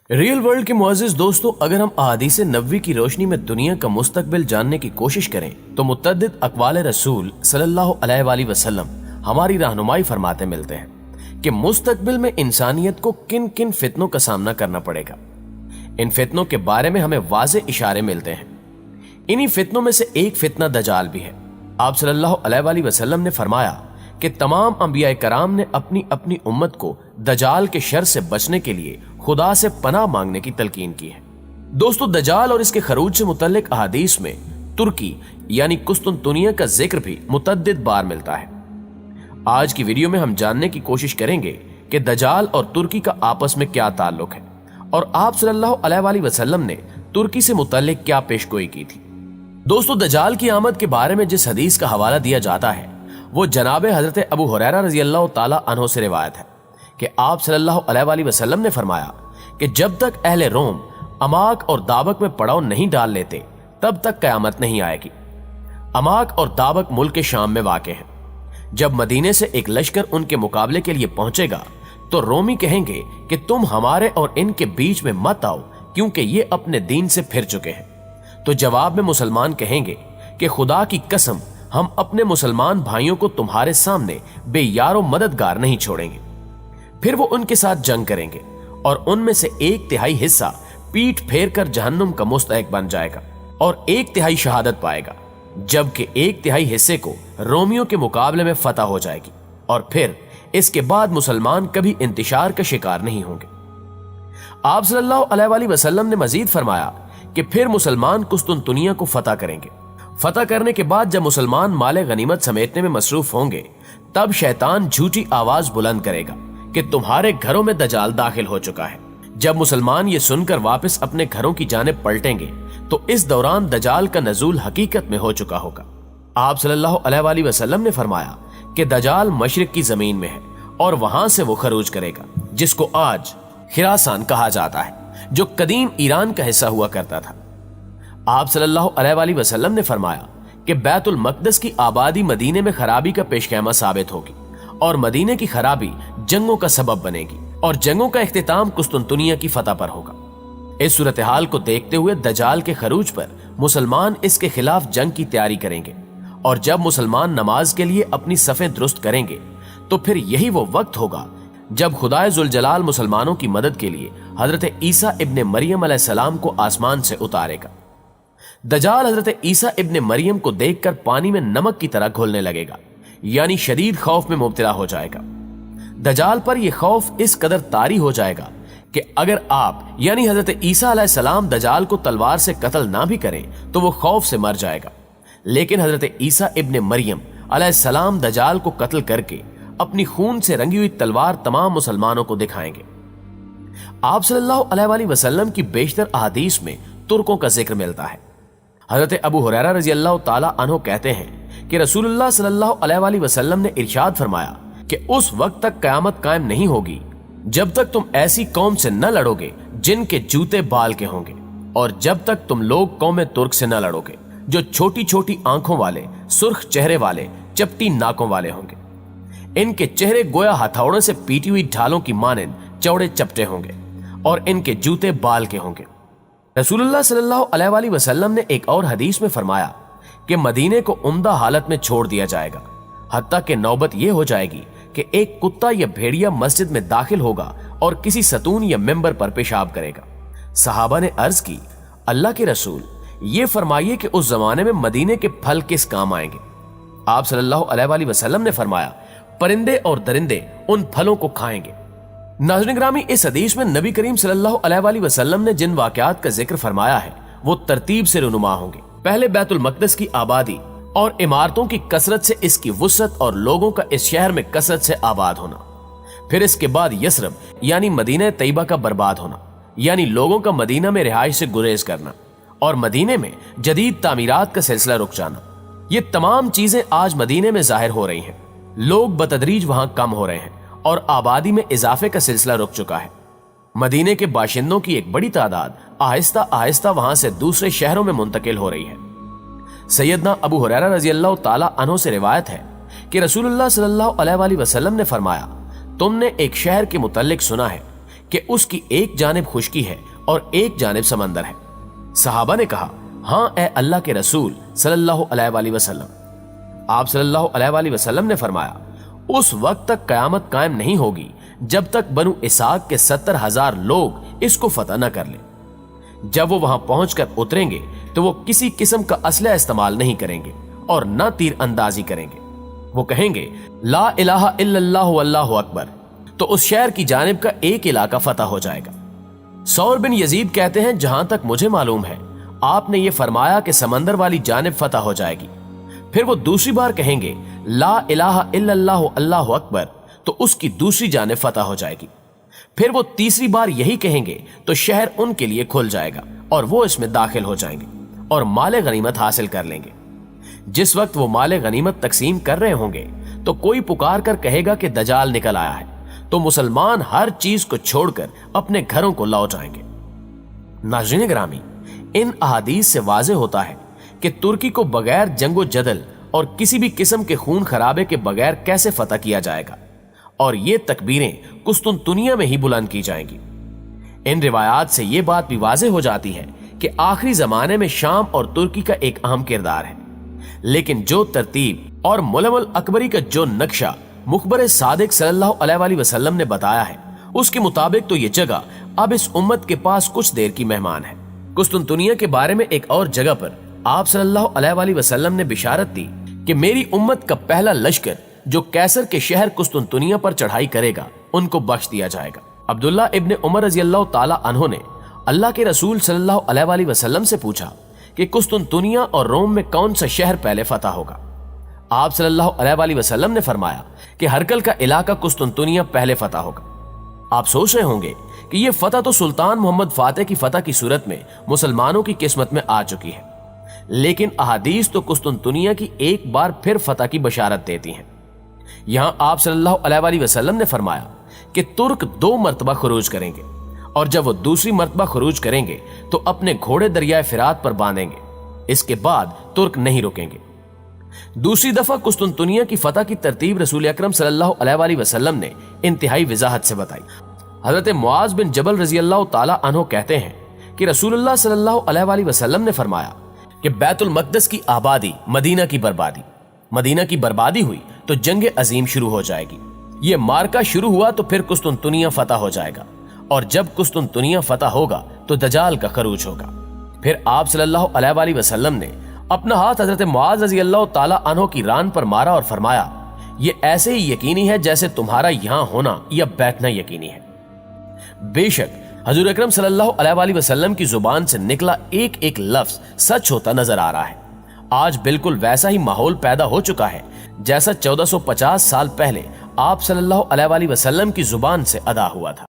Real world کے معزز دوستو، اگر ہم احادیث نبوی کی روشنی میں دنیا کا مستقبل جاننے کی کوشش کریں تو متعدد اقوال رسول صلی اللہ علیہ وآلہ وسلم ہماری رہنمائی فرماتے ملتے ہیں کہ مستقبل میں انسانیت کو کن کن فتنوں کا سامنا کرنا پڑے گا۔ ان فتنوں کے بارے میں ہمیں واضح اشارے ملتے ہیں۔ انہی فتنوں میں سے ایک فتنہ دجال بھی ہے۔ آپ صلی اللہ علیہ وآلہ وسلم نے فرمایا کہ تمام انبیاء کرام نے اپنی اپنی امت کو دجال کے شر سے بچنے کے لیے خدا سے پناہ مانگنے کی تلقین کی ہے۔ دوستو، دجال اور اس کے خروج سے متعلق احادیث میں ترکی یعنی قسطنطنیہ کا ذکر بھی متعدد بار ملتا ہے۔ آج کی ویڈیو میں ہم جاننے کی کوشش کریں گے کہ دجال اور ترکی کا آپس میں کیا تعلق ہے اور آپ صلی اللہ علیہ وآلہ وسلم نے ترکی سے متعلق کیا پیشگوئی کی تھی۔ دوستو، دجال کی آمد کے بارے میں جس حدیث کا حوالہ دیا جاتا ہے وہ جناب حضرت ابو ہریرہ رضی اللہ تعالی عنہ سے روایت ہے کہ آپ صلی اللہ علیہ وآلہ وسلم نے فرمایا کہ جب تک اہل روم اماک اور دابق میں پڑاؤ نہیں ڈال لیتے تب تک قیامت نہیں آئے گی۔ اماک اور دابق ملک شام میں واقع ہیں۔ جب مدینے سے ایک لشکر ان کے مقابلے کے لیے پہنچے گا تو رومی کہیں گے کہ تم ہمارے اور ان کے بیچ میں مت آؤ کیونکہ یہ اپنے دین سے پھر چکے ہیں۔ تو جواب میں مسلمان کہیں گے کہ خدا کی قسم، ہم اپنے مسلمان بھائیوں کو تمہارے سامنے بے یار و مددگار نہیں چھوڑیں گے۔ پھر وہ ان کے ساتھ جنگ کریں گے اور ان میں سے 1/3 حصہ پیٹ پھیر کر جہنم کا مستحق بن جائے گا اور 1/3 شہادت پائے گا، جبکہ 1/3 حصے کو رومیوں کے مقابلے میں فتح ہو جائے گی، اور پھر اس کے بعد مسلمان کبھی انتشار کا شکار نہیں ہوں گے۔ آپ صلی اللہ علیہ وآلہ وسلم نے مزید فرمایا کہ پھر مسلمان قسطنطنیہ کو فتح کریں گے۔ فتح کرنے کے بعد جب مسلمان مال غنیمت سمیٹنے میں مصروف ہوں گے تب شیطان جھوٹی آواز بلند کرے گا کہ تمہارے گھروں میں دجال داخل ہو چکا ہے۔ جب مسلمان یہ سن کر واپس اپنے گھروں کی جانب پلٹیں گے تو اس دوران دجال کا نزول حقیقت میں ہو چکا ہوگا۔ آپ صلی اللہ علیہ وآلہ وسلم نے فرمایا کہ دجال مشرق کی زمین میں ہے اور وہاں سے وہ خروج کرے گا، جس کو آج خراسان کہا جاتا ہے، جو قدیم ایران کا حصہ ہوا کرتا تھا۔ آپ صلی اللہ علیہ وآلہ وسلم نے فرمایا کہ بیت المقدس کی آبادی مدینے میں خرابی کا پیش خیمہ ثابت ہوگی اور مدینے کی خرابی جنگوں کا سبب بنے گی اور جنگوں کا اختتام قسطنطنیہ کی فتح پر ہوگا۔ اس صورتحال کو دیکھتے ہوئے دجال کے خروج پر مسلمان اس کے خلاف جنگ کی تیاری کریں گے، اور جب مسلمان نماز کے لیے اپنی صفیں درست کریں گے تو پھر یہی وہ وقت ہوگا جب خدائے ذوالجلال مسلمانوں کی مدد کے لیے حضرت عیسیٰ ابن مریم علیہ السلام کو آسمان سے اتارے گا۔ دجال حضرت عیسیٰ ابن مریم کو دیکھ کر پانی میں نمک کی طرح گھلنے لگے گا، یعنی شدید خوف میں مبتلا ہو جائے گا۔ دجال پر یہ خوف اس قدر طاری ہو جائے گا کہ اگر آپ یعنی حضرت عیسیٰ علیہ السلام دجال کو تلوار سے قتل نہ بھی کریں تو وہ خوف سے مر جائے گا، لیکن حضرت عیسیٰ ابن مریم علیہ السلام دجال کو قتل کر کے اپنی خون سے رنگی ہوئی تلوار تمام مسلمانوں کو دکھائیں گے۔ آپ صلی اللہ علیہ وآلہ وسلم کی بیشتر احادیث میں ترکوں کا ذکر ملتا ہے۔ حضرت ابو ہریرہ رضی اللہ تعالی عنہ کہتے ہیں کہ رسول اللہ صلی اللہ علیہ وآلہ وسلم نے ارشاد فرمایا کہ اس وقت تک قیامت قائم نہیں ہوگی جب تک تم ایسی قوم سے نہ لڑو گے جن کے جوتے بال کے ہوں گے، اور جب تک تم لوگ قوم ترک سے نہ لڑو گے جو چھوٹی چھوٹی آنکھوں والے، سرخ چہرے والے، چپٹی ناکوں والے ہوں گے۔ ان کے چہرے گویا ہتھوڑے سے پیٹی ہوئی ڈھالوں کی مانند چوڑے چپٹے ہوں گے اور ان کے جوتے بال کے ہوں گے۔ رسول اللہ صلی اللہ علیہ وآلہ وسلم نے ایک اور حدیث میں فرمایا کہ مدینے کو عمدہ حالت میں چھوڑ دیا جائے گا، حتیٰ کہ نوبت یہ ہو جائے گی کہ ایک کتا یا بھیڑیا مسجد میں داخل ہوگا اور کسی ستون یا ممبر پر پیشاب کرے گا۔ صحابہ نے عرض کی، اللہ کے رسول، یہ فرمائیے کہ اس زمانے میں مدینے کے پھل کس کام آئیں گے؟ آپ صلی اللہ علیہ وآلہ وسلم نے فرمایا، پرندے اور درندے ان پھلوں کو کھائیں گے۔ ناظرین گرامی، اس حدیث میں نبی کریم صلی اللہ علیہ وآلہ وسلم نے جن واقعات کا ذکر فرمایا ہے وہ ترتیب سے رونما ہوں گے۔ پہلے بیت المقدس کی آبادی اور عمارتوں کی کثرت سے اس کی وسعت اور لوگوں کا اس شہر میں کثرت سے آباد ہونا، پھر اس کے بعد یثرب یعنی مدینہ طیبہ کا برباد ہونا، یعنی لوگوں کا مدینہ میں رہائش سے گریز کرنا، اور مدینے میں جدید تعمیرات کا سلسلہ رک جانا۔ یہ تمام چیزیں آج مدینے میں ظاہر ہو رہی ہیں۔ لوگ بتدریج وہاں کم ہو رہے ہیں اور آبادی میں اضافے کا سلسلہ رک چکا ہے۔ مدینے کے باشندوں کی ایک بڑی تعداد آہستہ آہستہ وہاں سے دوسرے شہروں میں منتقل ہو رہی ہے۔ سیدنا ابو ہریرہ رضی اللہ تعالی عنہ سے روایت ہے کہ رسول اللہ صلی اللہ علیہ وآلہ وسلم نے فرمایا، تم نے ایک شہر کے متعلق سنا ہے کہ اس کی ایک جانب خشکی ہے اور ایک جانب سمندر ہے۔ صحابہ نے کہا ہاں اے اللہ کے رسول صلی اللہ علیہ وآلہ وسلم۔ آپ صلی اللہ علیہ وآلہ وسلم نے فرمایا اس وقت تک قیامت قائم نہیں ہوگی جب تک بنو اسحاق کے 70,000 لوگ اس کو فتح نہ کر لیں۔ جب وہ وہاں پہنچ کر اتریں گے تو وہ کسی قسم کا اسلحہ استعمال نہیں کریں گے اور نہ تیر اندازی کریں گے۔ وہ کہیں گے لا الہ الا اللہ واللہ اکبر، تو اس شہر کی جانب کا ایک علاقہ فتح ہو جائے گا۔ ثور بن یزید کہتے ہیں جہاں تک مجھے معلوم ہے آپ نے یہ فرمایا کہ سمندر والی جانب فتح ہو جائے گی، پھر وہ دوسری بار کہیں گے لا الہ الا اللہ اللہ اکبر، تو اس کی دوسری جانب فتح ہو جائے گی، پھر وہ تیسری بار یہی کہیں گے تو شہر ان کے لیے کھل جائے گا اور وہ اس میں داخل ہو جائیں گے اور مال غنیمت حاصل کر لیں گے۔ جس وقت وہ مال غنیمت تقسیم کر رہے ہوں گے تو کوئی پکار کر کہے گا کہ دجال نکل آیا ہے، تو مسلمان ہر چیز کو چھوڑ کر اپنے گھروں کو لوٹ جائیں گے۔ ناظرین گرامی، ان احادیث سے واضح ہوتا ہے کہ ترکی کو بغیر جنگ و جدل اور کسی بھی قسم کے خون خرابے کے بغیر کیسے فتح کیا جائے گا، اور یہ تکبیریں قسطنطنیہ میں ہی بلند کی جائیں گی۔ ان روایات سے یہ بات بھی واضح ہو جاتی ہے کہ آخری زمانے میں شام اور ترکی کا ایک اہم کردار ہے، لیکن جو ترتیب اور ملم الاکبری کا جو نقشہ مخبر صادق صلی اللہ علیہ وآلہ وسلم نے بتایا ہے اس کے مطابق تو یہ جگہ اب اس امت کے پاس کچھ دیر کی مہمان ہے۔ قسطنطنیہ کے بارے میں ایک اور جگہ پر آپ صلی اللہ علیہ وآلہ وسلم نے بشارت دی کہ میری امت کا پہلا لشکر جو کیسر کے شہر قسطنطنیہ پر چڑھائی کرے گا ان کو بخش دیا جائے گا۔ عبداللہ ابن عمر رضی اللہ تعالی عنہ نے اللہ کے رسول صلی اللہ علیہ وآلہ وسلم سے پوچھا کہ قسطنطنیہ اور روم میں کون سا شہر پہلے فتح ہوگا؟ آپ صلی اللہ علیہ وآلہ وسلم نے فرمایا کہ ہرکل کا علاقہ قسطنطنیہ پہلے فتح ہوگا۔ آپ سوچ رہے ہوں گے کہ یہ فتح تو سلطان محمد فاتح کی فتح کی صورت میں مسلمانوں کی قسمت میں آ چکی ہے، لیکن احادیث تو قسطنطنیہ کی ایک بار پھر فتح کی بشارت دیتی ہیں۔ یہاں آپ صلی اللہ علیہ وآلہ وسلم نے فرمایا کہ ترک 2 مرتبہ خروج کریں گے، اور جب وہ دوسری مرتبہ خروج کریں گے تو اپنے گھوڑے دریائے فرات پر باندھیں گے، اس کے بعد ترک نہیں رکیں گے۔ دوسری دفعہ قسطنطنیہ کی فتح کی ترتیب رسول اکرم صلی اللہ علیہ وآلہ وسلم نے انتہائی وضاحت سے بتائی۔ حضرت معاذ بن جبل رضی اللہ تعالی عنہ کہتے ہیں کہ رسول اللہ صلی اللہ علیہ وآلہ وسلم نے فرمایا کہ بیت المقدس کی آبادی مدینہ کی بربادی، مدینہ کی بربادی ہوئی تو جنگ عظیم شروع ہو جائے گی، یہ مارکا شروع ہوا تو پھر قسطنطنیہ فتح ہو جائے گا، اور جب قسطنطنیہ فتح ہوگا تو دجال کا خروج ہوگا۔ پھر آپ صلی اللہ علیہ وآلہ وسلم نے اپنا ہاتھ حضرت معاذ رضی اللہ تعالی عنہ کی ران پر مارا اور فرمایا یہ ایسے ہی یقینی ہے جیسے تمہارا یہاں ہونا یا بیٹھنا یقینی ہے۔ بے شک حضور اکرم صلی اللہ علیہ وآلہ وسلم کی زبان سے نکلا ایک ایک لفظ سچ ہوتا نظر آ رہا ہے۔ آج بالکل ویسا ہی ماحول پیدا ہو چکا ہے جیسا 1450 سال پہلے آپ صلی اللہ علیہ وآلہ وسلم کی زبان سے ادا ہوا تھا۔